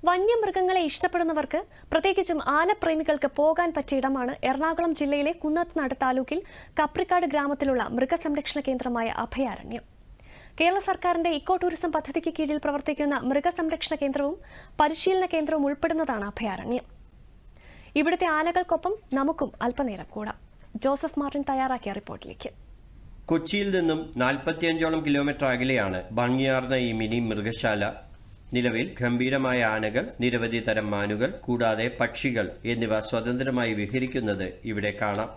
വന്യമൃഗങ്ങളെ ഇഷ്ടപ്പെടുന്നവർക്ക് പ്രത്യേകിച്ചും ആനപ്രേമികൾക്ക് പോകാൻ പറ്റിയ ഇടമാണ് എറണാകുളം ജില്ലയിലെ കുന്നത്തുനാട് താലൂക്കിൽ കപ്രിക്കാട് ഗ്രാമത്തിലുള്ള മൃഗസംരക്ഷണ കേന്ദ്രമായ അഭയാരണ്യം. കേരള സർക്കാരിന്റെ ഇക്കോ ടൂറിസം പദ്ധതിക്ക് കീഴിൽ പ്രവർത്തിക്കുന്ന മൃഗസംരക്ഷണ കേന്ദ്രവും പരിശീലന കേന്ദ്രവും ഉൾപ്പെടുന്നതാണ് അഭയാരണ്യം. ഇവിടുത്തെ ആനകൾക്കൊപ്പം നമുക്കും അല്പനേരം കൂടാം. ജോസഫ് മാർട്ടിൻ തയ്യാറാക്കിയ റിപ്പോർട്ടിലേക്ക്. കൊച്ചിയിൽ നിന്നും 45ഓളം കിലോമീറ്റർ അകലെയാണ് ഭംഗിയാർന്ന ഈ മിനി മൃഗശാല. നിലവിൽ ഗംഭീരമായ ആനകൾ, നിരവധി തരം മാനുകൾ, കൂടാതെ പക്ഷികൾ എന്നിവ സ്വതന്ത്രമായി വിഹരിക്കുന്നത് ഇവിടെ കാണാം.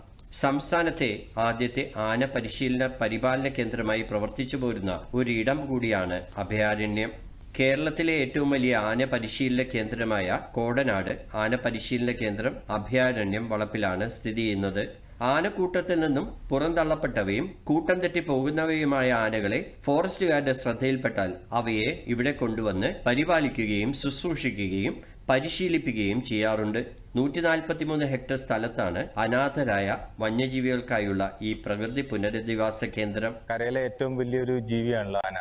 സംസ്ഥാനത്തെ ആദ്യത്തെ ആന പരിശീലന പരിപാലന കേന്ദ്രമായി പ്രവർത്തിച്ചു പോരുന്ന ഒരിടം കൂടിയാണ് അഭയാരണ്യം. കേരളത്തിലെ ഏറ്റവും വലിയ ആന പരിശീലന കേന്ദ്രമായ കോടനാട് ആന പരിശീലന കേന്ദ്രം അഭയാരണ്യം വളപ്പിലാണ് സ്ഥിതി ചെയ്യുന്നത്. ആനക്കൂട്ടത്തിൽ നിന്നും പുറന്തള്ളപ്പെട്ടവയും കൂട്ടം തെറ്റി പോകുന്നവയുമായ ആനകളെ ഫോറസ്റ്റുകാരുടെ ശ്രദ്ധയിൽപ്പെട്ടാൽ അവയെ ഇവിടെ കൊണ്ടുവന്ന് പരിപാലിക്കുകയും ശുശ്രൂഷിക്കുകയും പരിശീലിപ്പിക്കുകയും ചെയ്യാറുണ്ട്. 143 ഹെക്ടർ സ്ഥലത്താണ് അനാഥരായ വന്യജീവികൾക്കായുള്ള ഈ പ്രകൃതി പുനരധിവാസ കേന്ദ്രം. കരയിലെ ഏറ്റവും വലിയൊരു ജീവിയാണല്ലോ ആന.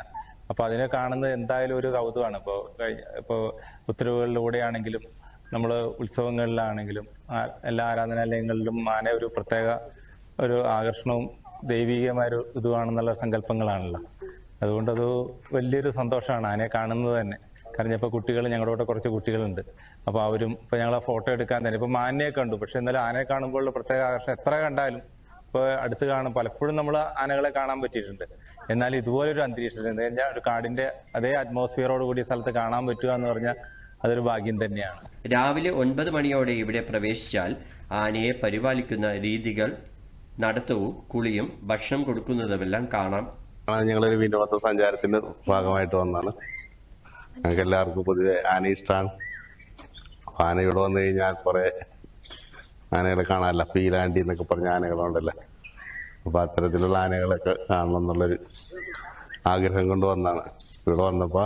അപ്പൊ അതിനെ കാണുന്നത് എന്തായാലും ഒരു കൗതുകമാണ്. ഇപ്പോ ഉത്തരവുകളിലൂടെയാണെങ്കിലും നമ്മൾ ഉത്സവങ്ങളിലാണെങ്കിലും എല്ലാ ആരാധനാലയങ്ങളിലും ആന ഒരു പ്രത്യേക ഒരു ആകർഷണവും ദൈവികമായ ഒരു ഇതുവാണെന്നുള്ള സങ്കല്പങ്ങളാണല്ലോ. അതുകൊണ്ടത് വലിയൊരു സന്തോഷമാണ് ആനയെ കാണുന്നത് തന്നെ. കാരണം ഇപ്പോൾ കുട്ടികൾ, ഞങ്ങളുടെ കുറച്ച് കുട്ടികളുണ്ട്. അപ്പോൾ അവരും ഇപ്പോൾ ഞങ്ങൾ ഫോട്ടോ എടുക്കാൻ തന്നെ ഇപ്പോൾ ആനയെ കണ്ടു. പക്ഷെ എന്നാലും ആനയെ കാണുമ്പോൾ പ്രത്യേക ആകർഷണം എത്ര കണ്ടാലും ഇപ്പോൾ അടുത്ത് കാണും. പലപ്പോഴും നമ്മൾ ആനകളെ കാണാൻ പറ്റിയിട്ടുണ്ട്. എന്നാൽ ഇതുപോലൊരു അന്തരീക്ഷത്തിൽ എന്താ കഴിഞ്ഞാൽ ഒരു കാടിന്റെ അതേ അറ്റ്മോസ്ഫിയറോട് കൂടിയ സ്ഥലത്ത് കാണാൻ പറ്റുക എന്ന് പറഞ്ഞാൽ അതൊരു ഭാഗ്യം തന്നെയാണ്. രാവിലെ 9 മണിയോടെ ഇവിടെ പ്രവേശിച്ചാൽ ആനയെ പരിപാലിക്കുന്ന രീതികൾ, നടത്തവും കുളിയും ഭക്ഷണം കൊടുക്കുന്നതുമെല്ലാം കാണാം. ഞങ്ങളൊരു വിനോദ സഞ്ചാരത്തിന്റെ ഭാഗമായിട്ട് വന്നാണ്. ഞങ്ങൾക്ക് എല്ലാവർക്കും പൊതുവെ ആന ഇഷ്ടമാണ്. ആന ഇവിടെ വന്നു കഴിഞ്ഞാൽ കുറെ ആനകളെ കാണാനല്ല, പീലാണ്ടി എന്നൊക്കെ പറഞ്ഞ ആനകളുണ്ടല്ലോ. അപ്പൊ അത്തരത്തിലുള്ള ആനകളൊക്കെ കാണണം എന്നുള്ളൊരു ആഗ്രഹം കൊണ്ട് വന്നാണ്. ഇവിടെ വന്നപ്പോ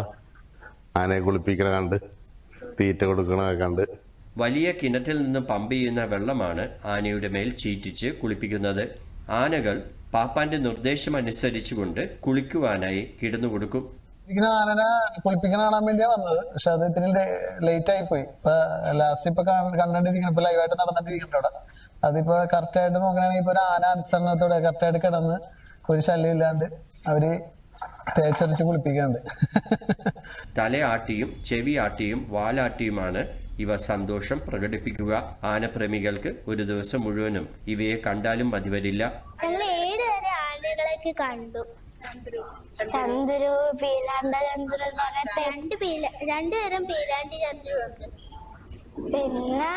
ആനയെ കുളിപ്പിക്കണ കണ്ട്, തീറ്റ കൊടുക്കണതൊക്കെ കണ്ട്. വലിയ കിണറ്റിൽ നിന്ന് പമ്പ് ചെയ്യുന്ന വെള്ളമാണ് ആനയുടെ മേൽ ചീറ്റിച്ച് കുളിപ്പിക്കുന്നത്. ആനകൾ പാപ്പാന്റെ നിർദ്ദേശം അനുസരിച്ചുകൊണ്ട് കുളിക്കുവാനായി കിടന്നു കൊടുക്കും. ആനനെ കുളിപ്പിക്കാൻ കാണാൻ വേണ്ടിയാണ് വന്നത്. പക്ഷെ അത് ഇത്തിരി ലേറ്റ് ആയി പോയി. ലാസ്റ്റ് ഇപ്പൊ കണ്ടോണ്ടിരിക്കണം, ഇപ്പൊ ലൈവായിട്ട് നടന്നിട്ടിരിക്കണ്ട അവിടെ. അതിപ്പോ കറക്റ്റ് ആയിട്ട് നോക്കണമെങ്കിൽ ഇപ്പൊ ഒരു ആന അനുസരണത്തോടെ കറക്റ്റ് ആയിട്ട് കിടന്ന് ഒരു ശല്യം ഇല്ലാണ്ട് അവര് തേച്ചൊരച്ച് കുളിപ്പിക്കാണ്ട്. തലയാട്ടിയും ചെവിയാട്ടിയും വാലാട്ടിയുമാണ് ഇവ സന്തോഷം പ്രകടിപ്പിക്കുക. ആനപ്രേമികൾക്ക് ഒരു ദിവസം മുഴുവനും ഇവയെ കണ്ടാലും മതിവരില്ല. ഞങ്ങൾ 7 വരെ ആനകളൊക്കെ കണ്ടു. ചന്ദ്രു, പീലാണ്ട ചന്ദ്രു, 2 തരം പീലാണ്ടി ചന്ദ്രു ഉണ്ട്. പിന്നെ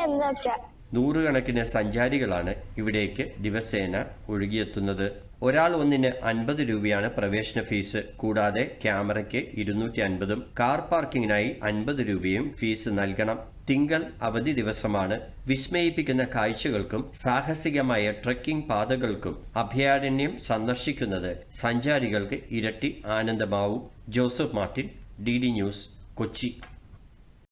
എന്തൊക്കെയാ 100 കണക്കിന് സഞ്ചാരികളാണ് ഇവിടേക്ക് ദിവസേന ഒഴുകിയെത്തുന്നത്. ഒരാൾ ഒന്നിന് 50 രൂപയാണ് പ്രവേശന ഫീസ്. കൂടാതെ ക്യാമറയ്ക്ക് 250ഉം കാർ പാർക്കിങ്ങിനായി 50 രൂപയും ഫീസ് നൽകണം. തിങ്കൾ അവധി ദിവസമാണ്. വിസ്മയിപ്പിക്കുന്ന കാഴ്ചകൾക്കും സാഹസികമായ ട്രെക്കിംഗ് പാതകൾക്കും അഭയാരണ്യം സന്ദർശിക്കുന്നത് സഞ്ചാരികൾക്ക് ഇരട്ടി ആനന്ദമാവും. Joseph Martin, DD news, Kochi.